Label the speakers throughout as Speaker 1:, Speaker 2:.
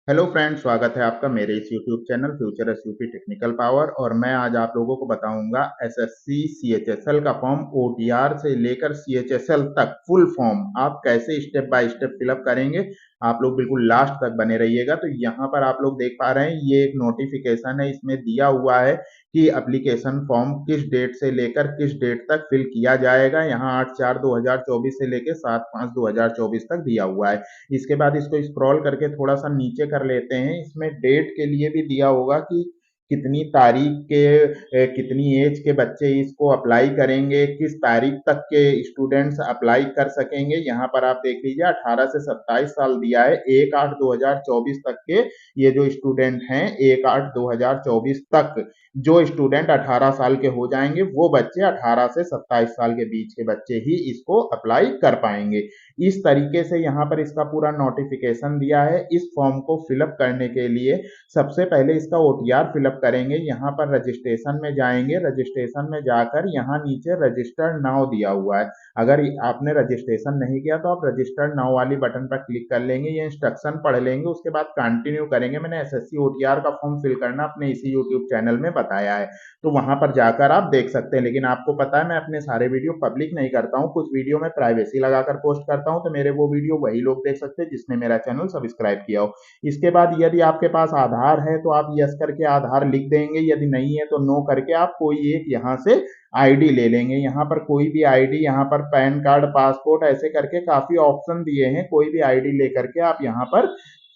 Speaker 1: Hello friends, स्वागत है आपका मेरे इस YouTube channel future SUP technical power. और मैं आज आप लोगों को बताऊंगा एसएससी सीएचएसएल का फॉर्म ओटीआर से लेकर सीएचएसएल तक फुल फॉर्म आप कैसे स्टेप बाय स्टेप फिलअप करेंगे। आप लोग बिल्कुल लास्ट तक बने रहिएगा। तो यहाँ पर आप लोग देख पा रहे हैं, ये एक नोटिफिकेशन है, इसमें दिया हुआ है कि एप्लीकेशन फॉर्म किस डेट से लेकर किस डेट तक फिल किया जाएगा। यहाँ 8/4/2024 से लेकर 7/5/2024 तक दिया हुआ है। इसके बाद इसको स्क्रॉल करके थोड़ा सा नीचे कर लेते हैं। इसमें डेट के लिए भी दिया होगा कि कितनी तारीख के कितनी एज के बच्चे इसको अप्लाई करेंगे, किस तारीख तक के स्टूडेंट्स अप्लाई कर सकेंगे। यहाँ पर आप देख लीजिए 18 से 27 साल दिया है। 1/8/2024 तक के ये जो स्टूडेंट हैं, 1/8/2024 तक जो स्टूडेंट 18 साल के हो जाएंगे वो बच्चे 18 से 27 साल के बीच के बच्चे ही इसको अप्लाई कर पाएंगे। इस तरीके से यहाँ पर इसका पूरा नोटिफिकेशन दिया है। इस फॉर्म को फिलअप करने के लिए सबसे पहले इसका ओटीआर फिलअप करेंगे। यहाँ पर रजिस्ट्रेशन में जाएंगे, रजिस्ट्रेशन में जाकर यहाँ नीचे रजिस्टर्ड नाउ दिया हुआ है। अगर आपने रजिस्ट्रेशन नहीं किया तो आप रजिस्टर्ड नाउ वाली बटन पर क्लिक कर लेंगे, ये इंस्ट्रक्शन पढ़ लेंगे, उसके बाद कंटिन्यू करेंगे। मैंने एसएससी ओटीआर का फॉर्म फिल करना अपने इसी यूट्यूब चैनल में बताया है, तो वहां पर जाकर आप देख सकते हैं। लेकिन आपको पता है मैं अपने सारे वीडियो पब्लिक नहीं करता हूँ, कुछ वीडियो में प्राइवेसी लगाकर पोस्ट करता हूँ, तो मेरे वो वीडियो वही लोग देख सकते हैं जिसने मेरा चैनल सब्सक्राइब किया हो। इसके बाद यदि आपके पास आधार है तो आप यस करके आधार लिख देंगे, यदि नहीं है तो नो करके आप कोई एक यहाँ से आईडी ले लेंगे। यहाँ पर कोई भी आईडी, यहाँ पर पैन कार्ड, पासपोर्ट, ऐसे करके काफी ऑप्शन दिए हैं, कोई भी आईडी लेकर के आप यहाँ पर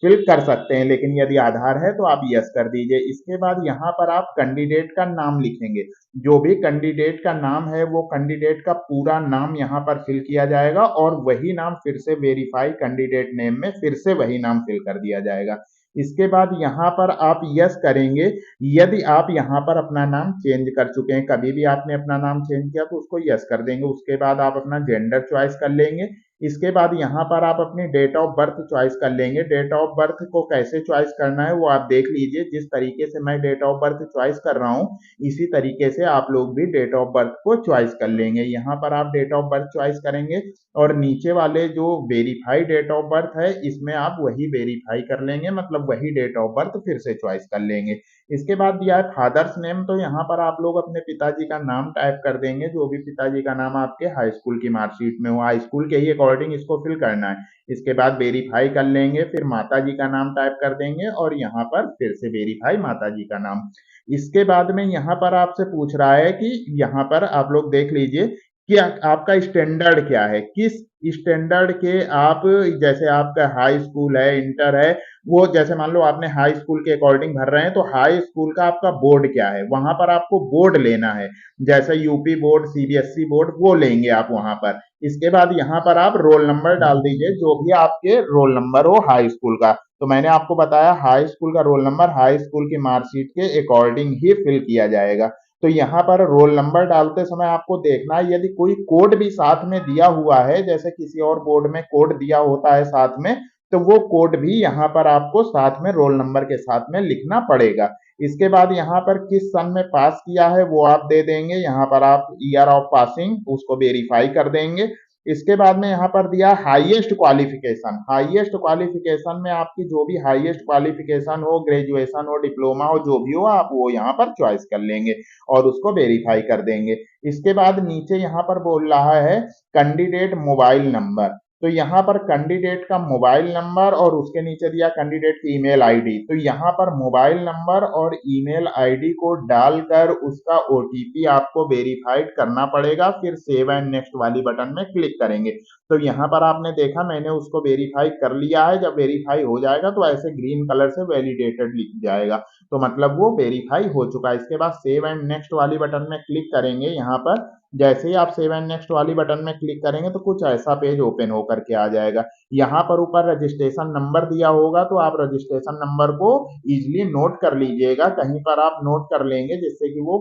Speaker 1: फिल कर सकते हैं। लेकिन यदि आधार है तो आप यस कर दीजिए। इसके बाद यहाँ पर आप कैंडिडेट का नाम लिखेंगे। जो भी कैंडिडेट का नाम है वो कैंडिडेट का पूरा नाम यहाँ पर फिल किया जाएगा और वही नाम फिर से वेरीफाई कैंडिडेट नेम में फिर से वही नाम फिल कर दिया जाएगा। इसके बाद यहाँ पर आप यस करेंगे। यदि आप यहाँ पर अपना नाम चेंज कर चुके हैं, कभी भी आपने अपना नाम चेंज किया तो उसको यस कर देंगे। उसके बाद आप अपना जेंडर चॉइस कर लेंगे। इसके बाद यहाँ पर आप अपनी डेट ऑफ बर्थ चॉइस कर लेंगे। डेट ऑफ बर्थ को कैसे चॉइस करना है वो आप देख लीजिए। जिस तरीके से मैं डेट ऑफ बर्थ चॉइस कर रहा हूँ इसी तरीके से आप लोग भी डेट ऑफ बर्थ को चॉइस कर लेंगे। यहाँ पर आप डेट ऑफ बर्थ चॉइस करेंगे और नीचे वाले जो वेरीफाई डेट ऑफ बर्थ है इसमें आप वही वेरीफाई कर लेंगे, मतलब वही डेट ऑफ बर्थ फिर से चॉइस कर लेंगे। इसके बाद दिया है फादर्स नेम, तो यहाँ पर आप लोग अपने पिताजी का नाम टाइप कर देंगे, जो भी पिताजी का नाम आपके हाई स्कूल की मार्कशीट में हो, हाई स्कूल के ही अकॉर्डिंग इसको फिल करना है। इसके बाद वेरीफाई कर लेंगे, फिर माता जी का नाम टाइप कर देंगे और यहाँ पर फिर से वेरीफाई माता जी का नाम। इसके बाद में यहाँ पर आपसे पूछ रहा है कि यहाँ पर आप लोग देख लीजिए कि आपका स्टैंडर्ड क्या है, किस स्टैंडर्ड के आप, जैसे आपका हाई स्कूल है, इंटर है, वो जैसे मान लो आपने हाई स्कूल के अकॉर्डिंग भर रहे हैं तो हाई स्कूल का आपका बोर्ड क्या है, वहां पर आपको बोर्ड लेना है। जैसे यूपी बोर्ड, सीबीएसई बोर्ड, वो लेंगे आप वहां पर। इसके बाद यहाँ पर आप रोल नंबर डाल दीजिए, जो भी आपके रोल नंबर हो हाई स्कूल का। तो मैंने आपको बताया हाई स्कूल का रोल नंबर हाई स्कूल की मार्कशीट के अकॉर्डिंग ही फिल किया जाएगा। तो यहाँ पर रोल नंबर डालते समय आपको देखना है यदि कोई कोड भी साथ में दिया हुआ है, जैसे किसी और बोर्ड में कोड दिया होता है साथ में, तो वो कोड भी यहाँ पर आपको साथ में रोल नंबर के साथ में लिखना पड़ेगा। इसके बाद यहाँ पर किस सन में पास किया है वो आप दे देंगे। यहाँ पर आप ईयर ऑफ पासिंग उसको वेरीफाई कर देंगे। इसके बाद में यहाँ पर दिया हाईएस्ट क्वालिफिकेशन। हाईएस्ट क्वालिफिकेशन में आपकी जो भी हाईएस्ट क्वालिफिकेशन हो, ग्रेजुएशन हो, डिप्लोमा हो, जो भी हो, आप वो यहाँ पर चॉइस कर लेंगे और उसको वेरीफाई कर देंगे। इसके बाद नीचे यहाँ पर बोल रहा है कैंडिडेट मोबाइल नंबर, तो यहाँ पर कैंडिडेट का मोबाइल नंबर और उसके नीचे दिया कैंडिडेट की ईमेल आईडी। तो यहाँ पर मोबाइल नंबर और ईमेल आईडी को डालकर उसका ओटीपी आपको वेरीफाइड करना पड़ेगा, फिर सेव एंड नेक्स्ट वाली बटन में क्लिक करेंगे। तो यहाँ पर आपने देखा मैंने उसको वेरीफाई कर लिया है। जब वेरीफाई हो जाएगा तो ऐसे ग्रीन कलर से वैलिडेटेड लिख जाएगा, तो मतलब वो वेरीफाई हो चुका है। इसके बाद सेव एंड नेक्स्ट वाली बटन में क्लिक करेंगे। यहाँ पर जैसे ही आप सेव एंड नेक्स्ट वाली बटन में क्लिक करेंगे तो कुछ ऐसा पेज ओपन होकर के आ जाएगा। यहाँ पर ऊपर रजिस्ट्रेशन नंबर दिया होगा, तो आप रजिस्ट्रेशन नंबर को इजीली नोट कर लीजिएगा, कहीं पर आप नोट कर लेंगे जिससे कि वो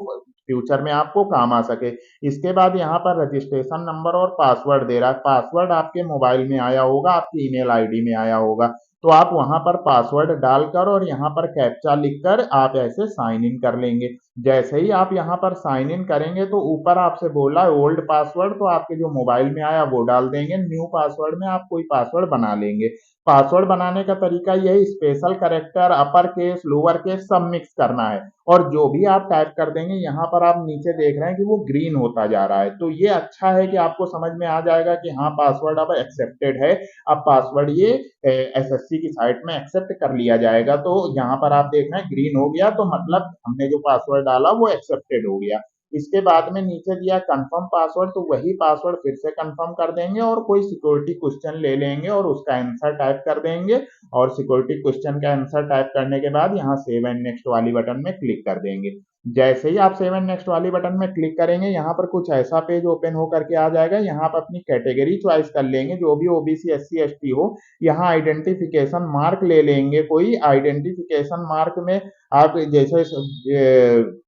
Speaker 1: फ्यूचर में आपको काम आ सके। इसके बाद यहाँ पर रजिस्ट्रेशन नंबर और पासवर्ड दे रहा है। पासवर्ड आपके मोबाइल में आया होगा, आपकी ईमेल आईडी में आया होगा। तो आप वहां पर पासवर्ड डालकर और यहाँ पर कैप्चा लिखकर आप ऐसे साइन इन कर लेंगे। जैसे ही आप यहाँ पर साइन इन करेंगे तो ऊपर आपसे बोला ओल्ड पासवर्ड, तो आपके जो मोबाइल में आया वो डाल देंगे, न्यू पासवर्ड में आप कोई पासवर्ड बना लेंगे। पासवर्ड बनाने का तरीका यही, special character, upper case, lower case सब मिक्स करना है, और जो भी आप टाइप कर देंगे यहाँ पर आप नीचे देख रहे हैं कि वो ग्रीन होता जा रहा है। तो ये अच्छा है कि आपको समझ में आ जाएगा कि हाँ पासवर्ड अब एक्सेप्टेड है, अब पासवर्ड ये एसएससी की साइट में एक्सेप्ट कर लिया जाएगा। तो यहाँ पर आप देख रहे हैं ग्रीन हो गया, तो मतलब हमने जो पासवर्ड डाला वो एक्सेप्टेड हो गया। इसके बाद में नीचे दिया कंफर्म पासवर्ड, तो वही पासवर्ड फिर से कंफर्म कर देंगे और कोई सिक्योरिटी क्वेश्चन ले लेंगे और उसका आंसर टाइप कर देंगे, और सिक्योरिटी क्वेश्चन का आंसर टाइप करने के बाद यहाँ सेव एंड नेक्स्ट वाली बटन में क्लिक कर देंगे। जैसे ही आप सेव एंड नेक्स्ट वाली बटन में क्लिक करेंगे यहाँ पर कुछ ऐसा पेज ओपन होकर के आ जाएगा। यहाँ पर अपनी कैटेगरी चॉइस कर लेंगे, जो भी ओबीसी एससी एसटी हो। यहाँ आइडेंटिफिकेशन मार्क ले लेंगे, कोई आइडेंटिफिकेशन मार्क में आप जैसे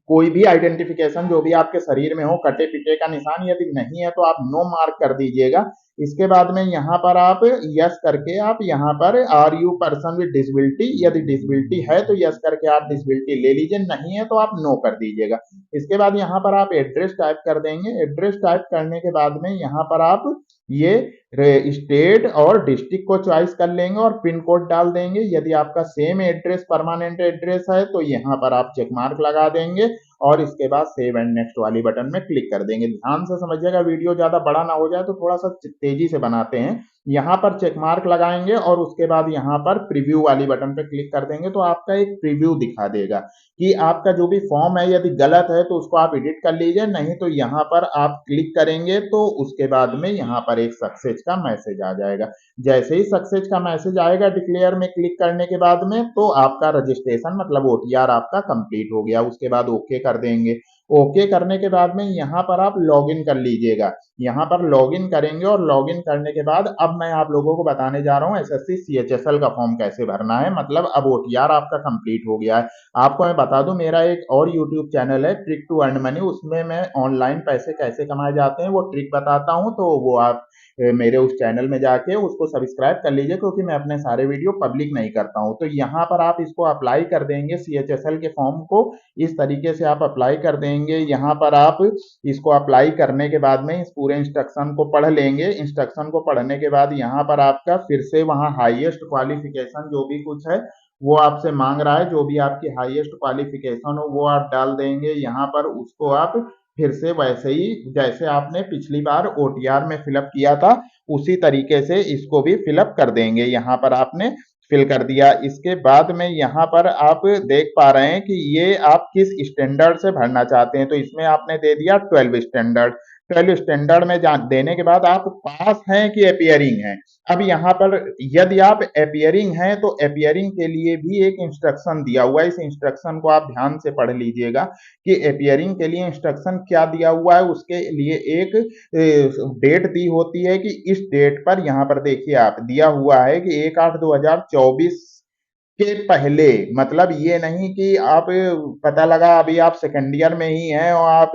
Speaker 1: कोई भी आइडेंटिफिकेशन जो भी आपके शरीर में हो, कटे पिटे का निशान यदि नहीं है तो आप नो मार्क कर दीजिएगा। इसके बाद में यहाँ पर आप यस करके आप यहाँ पर are you person with disability, यदि डिसेबिलिटी है तो यस करके आप डिसेबिलिटी ले लीजिए, नहीं है तो आप नो कर दीजिएगा। इसके बाद यहाँ पर आप एड्रेस टाइप कर देंगे। एड्रेस टाइप करने के बाद में यहाँ पर आप ये स्टेट और डिस्ट्रिक्ट को चॉइस कर लेंगे और पिन कोड डाल देंगे। यदि आपका सेम एड्रेस परमानेंट एड्रेस है तो यहाँ पर आप चेक मार्क लगा देंगे और इसके बाद सेव एंड नेक्स्ट वाली बटन में क्लिक कर देंगे। ध्यान से समझिएगा, वीडियो ज्यादा बड़ा ना हो जाए तो थोड़ा सा तेजी से बनाते हैं। यहाँ पर चेक मार्क लगाएंगे और उसके बाद यहाँ पर प्रीव्यू वाली बटन पे क्लिक कर देंगे, तो आपका एक प्रीव्यू दिखा देगा कि आपका जो भी फॉर्म है यदि गलत है तो उसको आप एडिट कर लीजिए, नहीं तो यहाँ पर आप क्लिक करेंगे तो उसके बाद में यहाँ पर एक सक्सेस का मैसेज आ जाएगा। जैसे ही सक्सेस का मैसेज आएगा डिक्लेयर में क्लिक करने के बाद में, तो आपका रजिस्ट्रेशन मतलब ओटीआर आपका कंप्लीट हो गया। उसके बाद ओके कर देंगे। ओके करने के बाद में यहाँ पर आप लॉगिन कर लीजिएगा। यहाँ पर लॉगिन करेंगे और लॉगिन करने के बाद अब मैं आप लोगों को बताने जा रहा हूँ एसएससी सीएचएसएल का फॉर्म कैसे भरना है, मतलब अब ओटीआर आपका कंप्लीट हो गया है। आपको मैं बता दूं, मेरा एक और यूट्यूब चैनल है ट्रिक टू अर्न मनी, उसमें मैं ऑनलाइन पैसे कैसे कमाए जाते हैं वो ट्रिक बताता हूं, तो वो आप मेरे उस चैनल में जाके उसको सब्सक्राइब कर लीजिए, क्योंकि मैं अपने सारे वीडियो पब्लिक नहीं करता हूं। तो यहाँ पर आप इसको अप्लाई कर देंगे, सीएचएसएल के फॉर्म को इस तरीके से आप अप्लाई कर देंगे। यहाँ पर आप इसको अप्लाई करने के बाद में इस पूरे इंस्ट्रक्शन को पढ़ लेंगे। इंस्ट्रक्शन को पढ़ने के बाद यहाँ पर आपका फिर से वहाँ हाईएस्ट क्वालिफिकेशन जो भी कुछ है वो आपसे मांग रहा है, जो भी आपकी हाईएस्ट क्वालिफिकेशन हो वो आप डाल देंगे। यहाँ पर उसको आप फिर से वैसे ही जैसे आपने पिछली बार ओटीआर में फिलअप किया था उसी तरीके से इसको भी फिलअप कर देंगे। यहाँ पर आपने फिल कर दिया। इसके बाद में यहाँ पर आप देख पा रहे हैं कि ये आप किस स्टैंडर्ड से भरना चाहते हैं, तो इसमें आपने दे दिया 12 स्टैंडर्ड। 12 स्टैंडर्ड में देने के बाद आप पास हैं कि अपियरिंग हैं। अब यहाँ पर यदि आप अपियरिंग हैं तो अपियरिंग के लिए भी एक इंस्ट्रक्शन दिया हुआ है, इस इंस्ट्रक्शन को आप ध्यान से पढ़ लीजिएगा कि अपियरिंग के लिए इंस्ट्रक्शन क्या दिया हुआ है। उसके लिए एक डेट दी होती है कि इस डेट पर यहाँ पर देखिए आप दिया हुआ है कि 1/8/2024 के पहले, मतलब ये नहीं कि आप पता लगा अभी आप सेकेंड ईयर में ही हैं और आप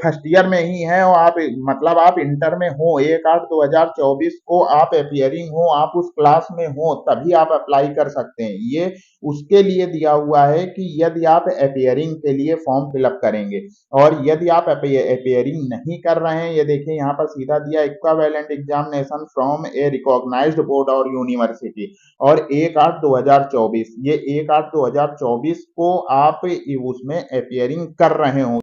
Speaker 1: फर्स्ट ईयर में ही हैं और आप मतलब आप इंटर में हो, 1/8/2024 को आप अपियरिंग हो, आप उस क्लास में हो, तभी आप अप्लाई कर सकते हैं। ये उसके लिए दिया हुआ है कि यदि आप अपियरिंग के लिए फॉर्म फिलअप करेंगे, और यदि आप अपियरिंग नहीं कर रहे हैं, ये देखिए यहाँ पर सीधा दिया equivalent examination from a recognized board और यूनिवर्सिटी, और 1/8/2024, ये 1/8/2024 को आप उसमें अपियरिंग कर रहे हो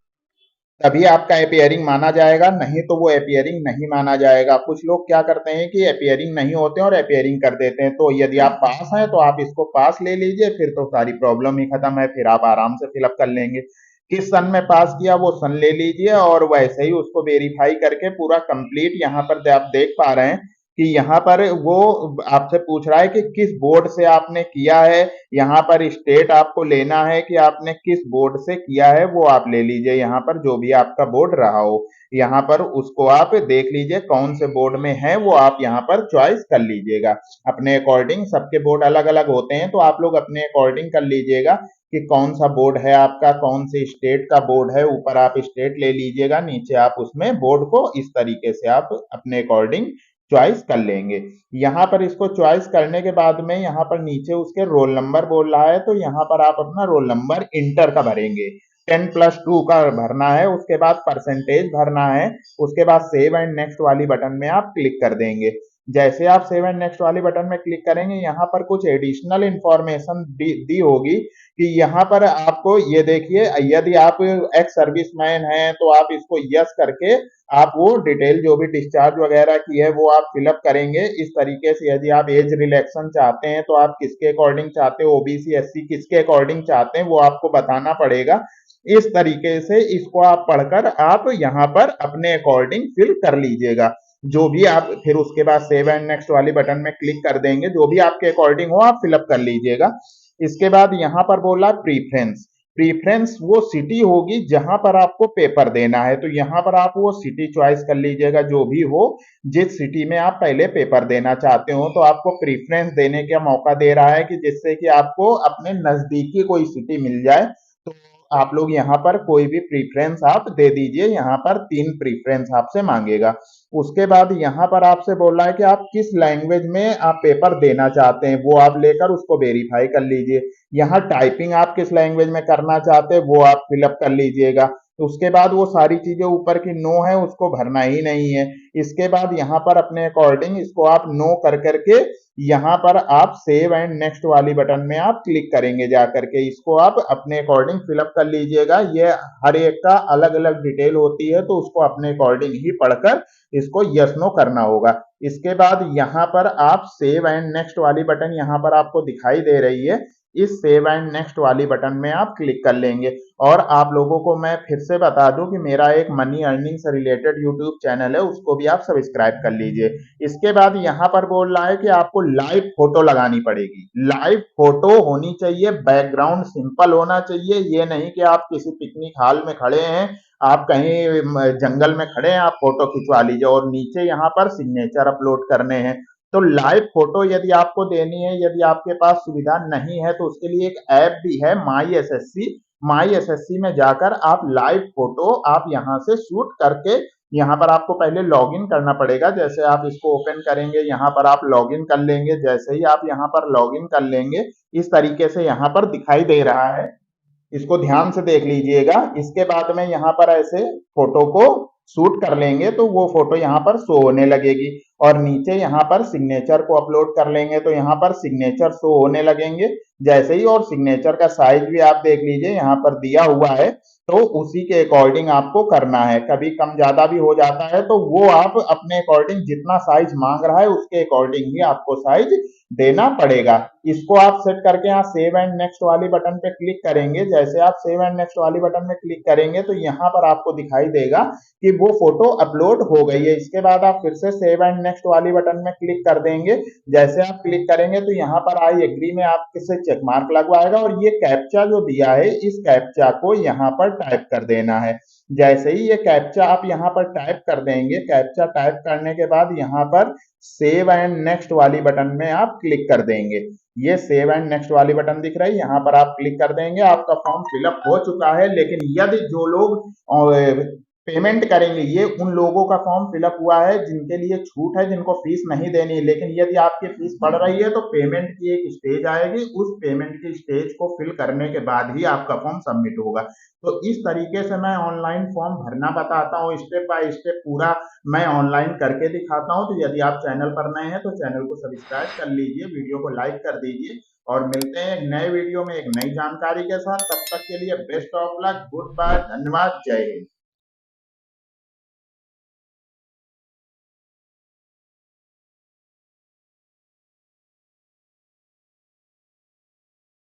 Speaker 1: तभी आपका अपियरिंग माना जाएगा, नहीं तो वो अपियरिंग नहीं माना जाएगा। कुछ लोग क्या करते हैं कि अपियरिंग नहीं होते और अपियरिंग कर देते हैं, तो यदि आप पास हैं तो आप इसको पास ले लीजिए, फिर तो सारी प्रॉब्लम ही खत्म है, फिर आप आराम से फिलअप कर लेंगे। किस सन में पास किया वो सन ले लीजिए और वैसे ही उसको वेरीफाई करके पूरा कंप्लीट यहाँ पर आप देख पा रहे हैं कि यहाँ पर वो आपसे पूछ रहा है कि किस बोर्ड से आपने किया है। यहाँ पर स्टेट आपको लेना है कि आपने किस बोर्ड से किया है, वो आप ले लीजिए। यहाँ पर जो भी आपका बोर्ड रहा हो यहाँ पर उसको आप देख लीजिए कौन से बोर्ड में है, वो आप यहाँ पर चॉइस कर लीजिएगा अपने अकॉर्डिंग। सबके बोर्ड अलग अलग होते हैं, तो आप लोग अपने अकॉर्डिंग कर लीजिएगा कि कौन सा बोर्ड है आपका, कौन से स्टेट का बोर्ड है। ऊपर आप स्टेट ले लीजिएगा, नीचे आप उसमें बोर्ड को इस तरीके से आप अपने अकॉर्डिंग चॉइस कर लेंगे। यहाँ पर इसको चॉइस करने के बाद में यहाँ पर नीचे उसके रोल नंबर बोल रहा है, तो यहाँ पर आप अपना रोल नंबर इंटर का भरेंगे। 10+2 का भरना है, उसके बाद परसेंटेज भरना है, उसके बाद सेव एंड नेक्स्ट वाली बटन में आप क्लिक कर देंगे। जैसे आप सेव एंड नेक्स्ट वाली बटन में क्लिक करेंगे, यहाँ पर कुछ एडिशनल इंफॉर्मेशन दी होगी कि यहाँ पर आपको ये देखिए, यदि आप एक्स सर्विसमैन हैं तो आप इसको यस करके आप वो डिटेल जो भी डिस्चार्ज वगैरह की है वो आप फिलअप करेंगे। इस तरीके से यदि आप एज रिलैक्सेशन चाहते हैं तो आप किसके अकॉर्डिंग चाहते हो, ओबीसी एससी किसके अकॉर्डिंग चाहते हैं वो आपको बताना पड़ेगा। इस तरीके से इसको आप पढ़कर आप यहाँ पर अपने अकॉर्डिंग फिल कर लीजिएगा। जो भी आप फिर उसके बाद सेव एंड नेक्स्ट वाली बटन में क्लिक कर देंगे, जो भी आपके अकॉर्डिंग हो आप फिलअप कर लीजिएगा। इसके बाद यहाँ पर बोला प्रीफ्रेंस। प्रीफ्रेंस वो सिटी होगी जहां पर आपको पेपर देना है, तो यहां पर आप वो सिटी चॉइस कर लीजिएगा जो भी हो, जिस सिटी में आप पहले पेपर देना चाहते हो। तो आपको प्रीफ्रेंस देने का मौका दे रहा है कि जिससे कि आपको अपने नजदीकी कोई सिटी मिल जाए। तो आप लोग यहाँ पर कोई भी प्रीफ्रेंस आप दे दीजिए, यहाँ पर 3 प्रीफ्रेंस आपसे मांगेगा। उसके बाद यहाँ पर आपसे बोल रहा है कि आप किस लैंग्वेज में आप पेपर देना चाहते हैं, वो आप लेकर उसको वेरीफाई कर लीजिए। यहाँ टाइपिंग आप किस लैंग्वेज में करना चाहते हैं वो आप फिलअप कर लीजिएगा। तो उसके बाद वो सारी चीजें ऊपर की नो है उसको भरना ही नहीं है। इसके बाद यहाँ पर अपने अकॉर्डिंग इसको आप नो कर करके यहाँ पर आप सेव एंड नेक्स्ट वाली बटन में आप क्लिक करेंगे, जा करके इसको आप अपने अकॉर्डिंग फिलअप कर लीजिएगा। ये हर एक का अलग अलग डिटेल होती है, तो उसको अपने अकॉर्डिंग ही पढ़कर इसको यस नो करना होगा। इसके बाद यहाँ पर आप सेव एंड नेक्स्ट वाली बटन यहाँ पर आपको दिखाई दे रही है, इस सेव एंड नेक्स्ट वाली बटन में आप क्लिक कर लेंगे। और आप लोगों को मैं फिर से बता दूं कि मेरा एक मनी अर्निंग से रिलेटेड यूट्यूब चैनल है, उसको भी आप सब्सक्राइब कर लीजिए। इसके बाद यहाँ पर बोल रहा है कि आपको लाइव फोटो लगानी पड़ेगी। लाइव फोटो होनी चाहिए, बैकग्राउंड सिंपल होना चाहिए। ये नहीं कि आप किसी पिकनिक हॉल में खड़े हैं, आप कहीं जंगल में खड़े हैं, आप फोटो खिंचवा लीजिए और नीचे यहाँ पर सिग्नेचर अपलोड करने हैं। तो लाइव फोटो यदि आपको देनी है, यदि आपके पास सुविधा नहीं है, तो उसके लिए एक ऐप भी है माई एसएससी। माई एसएससी में जाकर आप लाइव फोटो आप यहाँ से शूट करके, यहाँ पर आपको पहले लॉगिन करना पड़ेगा। जैसे आप इसको ओपन करेंगे, यहाँ पर आप लॉगिन कर लेंगे। जैसे ही आप यहाँ पर लॉगिन कर लेंगे, इस तरीके से यहाँ पर दिखाई दे रहा है, इसको ध्यान से देख लीजिएगा। इसके बाद में यहाँ पर ऐसे फोटो को शूट कर लेंगे तो वो फोटो यहाँ पर शो होने लगेगी, और नीचे यहाँ पर सिग्नेचर को अपलोड कर लेंगे तो यहाँ पर सिग्नेचर शो होने लगेंगे जैसे ही। और सिग्नेचर का साइज भी आप देख लीजिए, यहाँ पर दिया हुआ है, तो उसी के अकॉर्डिंग आपको करना है। कभी कम ज्यादा भी हो जाता है, तो वो आप अपने अकॉर्डिंग जितना साइज मांग रहा है उसके अकॉर्डिंग ही आपको साइज देना पड़ेगा। इसको आप सेट करके यहाँ सेव एंड नेक्स्ट वाली बटन पे क्लिक करेंगे। जैसे आप सेव एंड नेक्स्ट वाली बटन में क्लिक करेंगे तो यहाँ पर आपको दिखाई देगा कि वो फोटो अपलोड हो गई है। इसके बाद आप फिर से सेव एंड नेक्स्ट वाली बटन में क्लिक कर देंगे। जैसे आप क्लिक करेंगे तो यहाँ पर आई एग्री में आपसे चेक मार्क लगवाएगा, और ये कैप्चा जो दिया है इस कैप्चा को यहाँ पर टाइप कर देना है। जैसे ही ये कैप्चा आप यहाँ पर टाइप कर देंगे, कैप्चा टाइप करने के बाद यहाँ पर सेव एंड नेक्स्ट वाली बटन में आप क्लिक कर देंगे। ये सेव एंड नेक्स्ट वाली बटन दिख रही है, यहाँ पर आप क्लिक कर देंगे। आपका फॉर्म फिलअप हो चुका है। लेकिन यदि जो लोग पेमेंट करेंगे, ये उन लोगों का फॉर्म फिलअप हुआ है जिनके लिए छूट है, जिनको फीस नहीं देनी है। लेकिन यदि आपकी फीस पड़ रही है तो पेमेंट की एक स्टेज आएगी, उस पेमेंट की स्टेज को फिल करने के बाद ही आपका फॉर्म सबमिट होगा। तो इस तरीके से मैं ऑनलाइन फॉर्म भरना बताता हूँ, स्टेप बाय स्टेप पूरा मैं ऑनलाइन करके दिखाता हूँ। तो यदि आप चैनल पर नए हैं तो चैनल को सब्सक्राइब कर लीजिए, वीडियो को लाइक कर दीजिए, और मिलते हैं एक नए वीडियो में एक नई जानकारी के साथ। तब तक के लिए best of luck, good bye, धन्यवाद, जय हिंद।